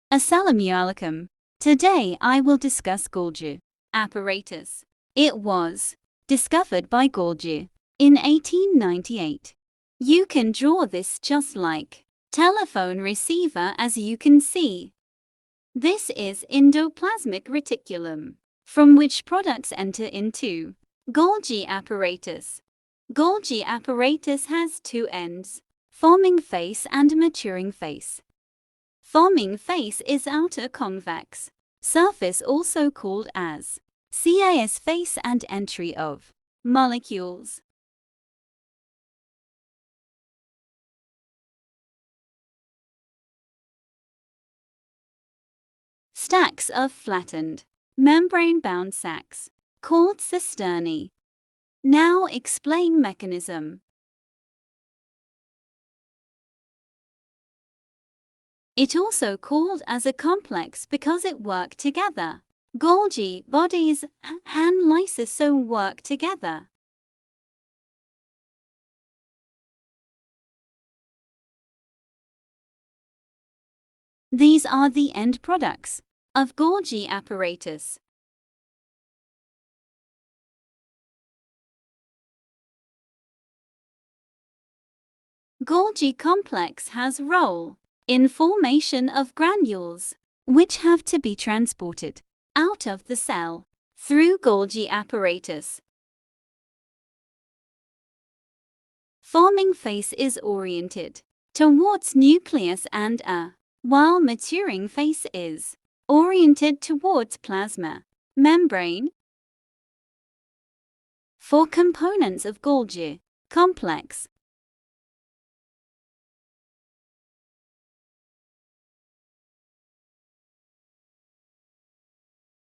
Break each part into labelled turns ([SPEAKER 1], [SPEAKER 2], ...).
[SPEAKER 1] Assalamu alaikum. Today I will discuss golgi apparatus. It was discovered by golgi in 1898. You can draw this just like telephone receiver, as you can see. This is endoplasmic reticulum, from which products enter into golgi apparatus. Golgi apparatus has two ends, forming face and maturing face. Forming face is outer convex surface, also called as CAS face, and entry of molecules. Stacks of flattened, membrane-bound sacs, called cisternae. Now explain mechanism. It also called as a complex because it work together. Golgi bodies and lysosome work together. These are the end products of golgi apparatus. Golgi complex has role in formation of granules, which have to be transported out of the cell through golgi apparatus. Forming face is oriented towards nucleus and while maturing face is oriented towards plasma membrane. For components of golgi complex,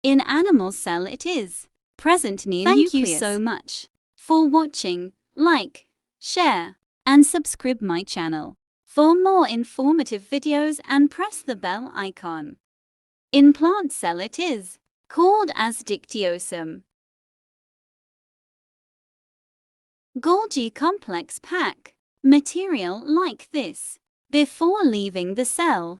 [SPEAKER 1] in animal cell it is present near nucleus. Thank you so much for watching. Like, share, and subscribe my channel for more informative videos, and press the bell icon. In plant cell it is called as dictyosome. Golgi complex pack material like this before leaving the cell.